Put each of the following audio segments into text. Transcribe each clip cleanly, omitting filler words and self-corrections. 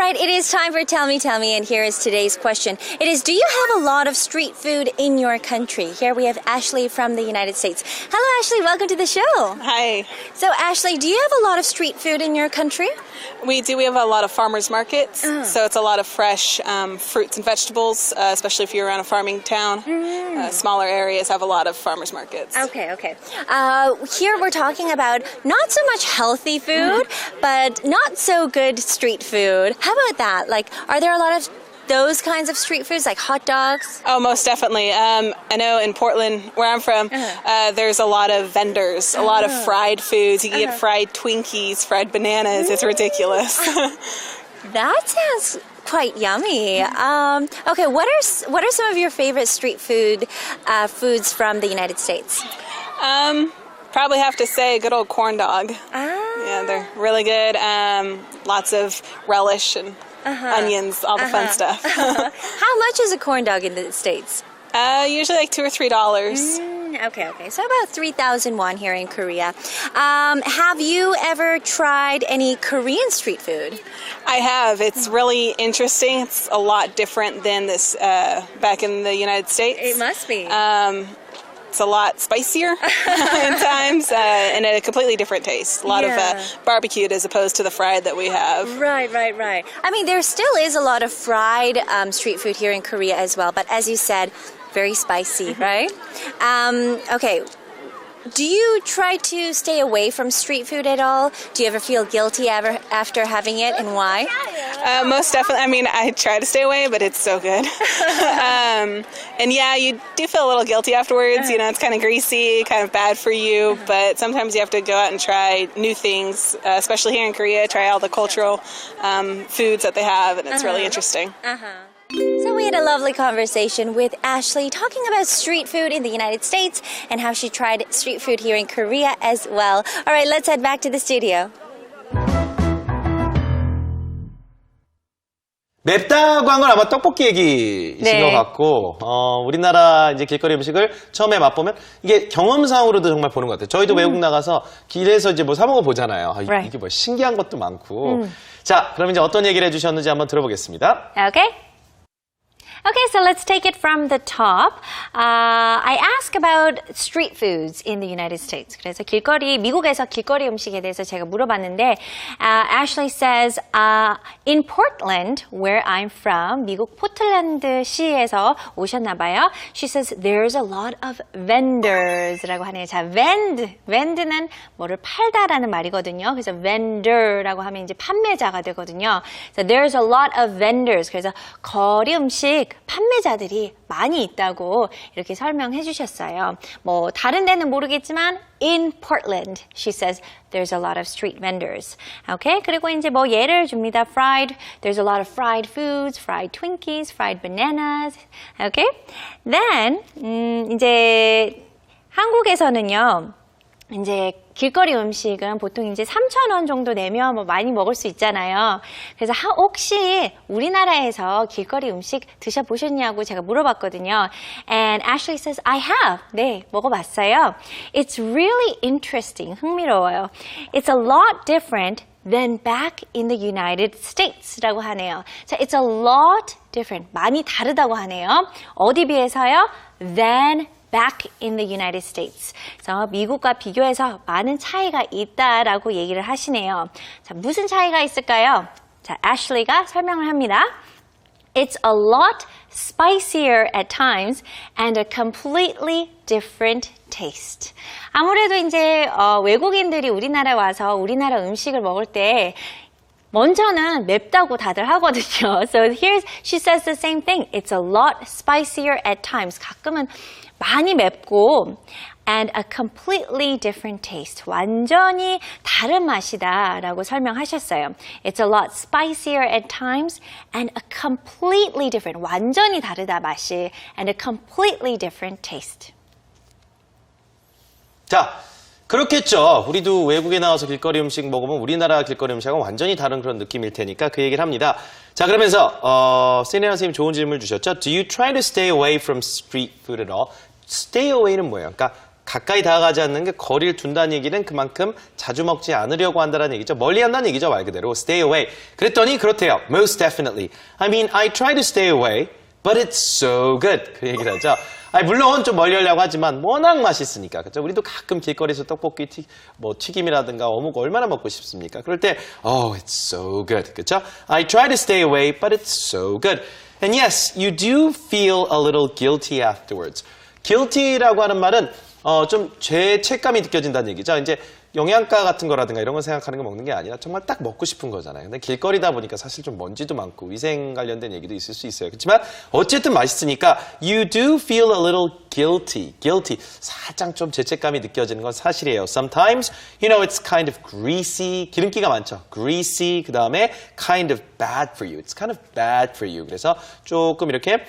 right, it is time for Tell Me, and here is today's question. It is, do you have a lot of street food in your country? Here we have Ashley from the United States. Hello, Ashley. Welcome to the show. Hi. So, Ashley, do you have a lot of street food in your country? We do. We have a lot of farmers markets, so it's a lot of fresh fruits and vegetables, especially if you're around a farming town. Smaller areas have a lot of farmers markets. Okay. Here we're talking about not so much healthy food, but not so good street food. How about that? Like, are there a lot of those kinds of street foods, like hot dogs? Oh, most definitely. I know in Portland, where I'm from, there's a lot of vendors, a lot of fried foods. You can get fried Twinkies, fried bananas. It's ridiculous. That sounds quite yummy. Okay, what are some of your favorite street foods from the United States? Probably have to say good old corn dog. Yeah, they're really good. Lots of relish and onions, all the fun stuff. How much is a corn dog in the States? Usually like $2 or $3. Okay. So about 3,000 won here in Korea. Have you ever tried any Korean street food? I have. It's really interesting. It's a lot different than this back in the United States. It must be. It's a lot spicier in times and a completely different taste. A lot of barbecued as opposed to the fried that we have. Right. I mean, there still is a lot of fried street food here in Korea as well, but as you said, very spicy, right? Okay. Do you try to stay away from street food at all? Do you ever feel guilty after having it, and why? Most definitely. I mean, I try to stay away, but it's so good. And yeah, you do feel a little guilty afterwards. You know, it's kind of greasy, kind of bad for you, but sometimes you have to go out and try new things, especially here in Korea, try all the cultural foods that they have, and it's really interesting. So we had a lovely conversation with Ashley talking about street food in the United States and how she tried street food here in Korea as well. All right, let's head back to the studio. 맵다고 한 건 아마 떡볶이 얘기이신 것 같고, 우리나라 이제 길거리 음식을 처음에 맛보면 이게 경험상으로도 정말 보는 것 같아요. 저희도 외국 나가서 길에서 이제 뭐 사먹어 보잖아요. 이게 뭐 신기한 것도 많고. 자, 그럼 이제 어떤 얘기를 해주셨는지 한번 들어보겠습니다. Okay, so let's take it from the top. I ask about street foods in the United States. 그래서 미국에서 길거리 음식에 대해서 제가 물어봤는데, Ashley says, in Portland, where I'm from, 미국 포틀랜드 시에서 오셨나 봐요. She says, there's a lot of vendors라고 하네요. 자, vend는 뭐를 팔다라는 말이거든요. 그래서 vendor라고 하면 이제 판매자가 되거든요. So there's a lot of vendors. 그래서 거리 음식 판매자들이 많이 있다고 이렇게 설명해 주셨어요. 뭐 다른 데는 모르겠지만 in Portland, she says there's a lot of street vendors. Okay? 그리고 이제 뭐 예를 줍니다. There's a lot of fried foods, fried Twinkies, fried bananas. Okay? Then 이제 한국에서는요. 이제 길거리 음식은 보통 이제 3,000원 정도 내면 뭐 많이 먹을 수 있잖아요. 그래서 혹시 우리나라에서 길거리 음식 드셔보셨냐고 제가 물어봤거든요. And Ashley says, I have. 네, 먹어봤어요. It's really interesting. 흥미로워요. It's a lot different than back in the United States 라고 하네요. 자, it's a lot different. 많이 다르다고 하네요. 어디 비해서요? Than back in the United States. 그래서 미국과 비교해서 많은 차이가 있다라고 얘기를 하시네요. 자, 무슨 차이가 있을까요? 자, 애슐리가 설명을 합니다. It's a lot spicier at times and a completely different taste. 아무래도 이제 외국인들이 우리나라에 와서 우리나라 음식을 먹을 때 먼저는 맵다고 다들 하거든요. So she says the same thing. It's a lot spicier at times. 가끔은 많이 맵고 and a completely different taste. 완전히 다른 맛이다 라고 설명하셨어요. It's a lot spicier at times and a completely different. 완전히 다르다 맛이 and a completely different taste. 자, 그렇겠죠. 우리도 외국에 나와서 길거리 음식 먹으면 우리나라 길거리 음식하고 완전히 다른 그런 느낌일 테니까 그 얘기를 합니다. 자, 그러면서 세네아 선생님 좋은 질문을 주셨죠. Do you try to stay away from street food at all? Stay away는 뭐예요? 그러니까 가까이 다가가지 않는 게 거리를 둔다는 얘기는 그만큼 자주 먹지 않으려고 한다는 얘기죠. 멀리 한다는 얘기죠, 말 그대로. Stay away. 그랬더니 그렇대요. Most definitely. I mean, I try to stay away, but it's so good. 그 얘기를 하죠. 아니, 물론 좀 멀리 하려고 하지만 워낙 맛있으니까. 그렇죠? 우리도 가끔 길거리에서 떡볶이, 튀김이라든가 어묵 얼마나 먹고 싶습니까? 그럴 때, oh, it's so good. 그렇죠? I try to stay away, but it's so good. And yes, you do feel a little guilty afterwards. guilty라고 하는 말은 좀 죄책감이 느껴진다는 얘기죠. 이제 영양가 같은 거라든가 이런 거 생각하는 거 먹는 게 아니라 정말 딱 먹고 싶은 거잖아요. 근데 길거리다 보니까 사실 좀 먼지도 많고 위생 관련된 얘기도 있을 수 있어요. 그렇지만 어쨌든 맛있으니까 you do feel a little guilty. 살짝 좀 죄책감이 느껴지는 건 사실이에요. Sometimes, you know, it's kind of greasy. 기름기가 많죠. greasy. 그 다음에 kind of bad for you. It's kind of bad for you. 그래서 조금 이렇게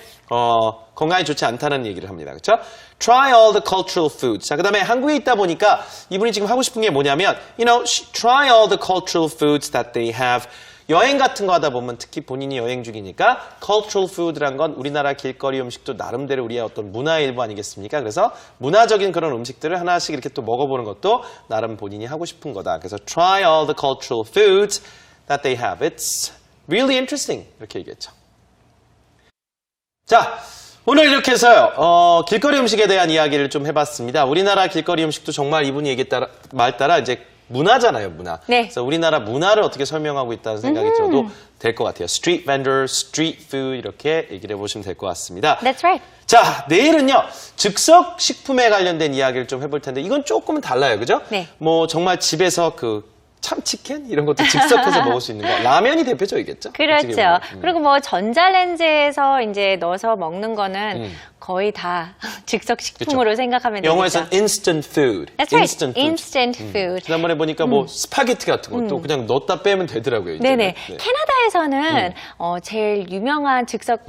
건강에 좋지 않다는 얘기를 합니다. 그렇죠? Try all the cultural foods. 자, 그 다음에 한국에 있다 보니까 이분이 지금 하고 싶은 게 뭐냐면, you know, try all the cultural foods that they have. 여행 같은 거 하다 보면 특히 본인이 여행 중이니까 cultural food란 건 우리나라 길거리 음식도 나름대로 우리의 어떤 문화의 일부 아니겠습니까? 그래서 문화적인 그런 음식들을 하나씩 이렇게 또 먹어보는 것도 나름 본인이 하고 싶은 거다. 그래서 try all the cultural foods that they have. It's really interesting. 이렇게 얘기했죠. 자, 오늘 이렇게 해서요, 길거리 음식에 대한 이야기를 좀 해봤습니다. 우리나라 길거리 음식도 정말 이분이 얘기했다 말 따라 이제 문화잖아요, 문화. 네. 그래서 우리나라 문화를 어떻게 설명하고 있다는 생각이 들어도 될 것 같아요. Street vendor, street food 이렇게 얘기를 해보시면 될 것 같습니다. That's right. 자, 내일은요, 즉석 식품에 관련된 이야기를 좀 해볼 텐데 이건 조금은 달라요, 그죠? 네. 뭐 정말 집에서 참치캔 이런 것도 즉석해서 먹을 수 있는 거. 라면이 대표적이겠죠? 그렇죠. 그리고 뭐 전자레인지에서 이제 넣어서 먹는 거는 거의 다 즉석 식품으로 생각하면 되겠죠. 영어에서는 instant food. That's right. instant food. Instant food. 지난번에 보니까 뭐 스파게티 같은 것도 그냥 넣었다 빼면 되더라고요. 이제는. 네네. 네. 캐나다에서는 제일 유명한 즉석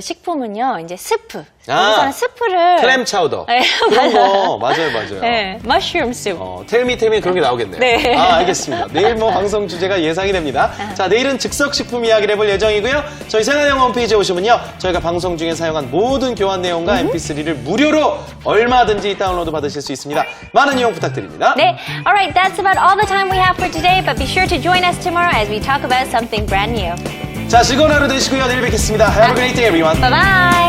식품은요, 이제 스프. 여기서는 스프를. 클램 차우더. 네, 그런 거, 맞아요. 네, 머쉬룸 숲. 텔미 그런 게 나오겠네요. 네. 아, 알겠습니다. 내일 뭐 방송 주제가 예상이 됩니다. 자, 내일은 즉석 식품 이야기를 해볼 예정이고요. 저희 생활영어 홈페이지에 오시면요, 저희가 방송 중에 사용한 모든 교환 내용과 MP3를 무료로 얼마든지 다운로드 받으실 수 있습니다. 많은 이용 부탁드립니다. 네. Alright, that's about all the time we have for today, but be sure to join us tomorrow as we talk about something brand new. 자, 즐거운 하루 되시고요. 내일 뵙겠습니다. Have a great day, everyone. Bye-bye!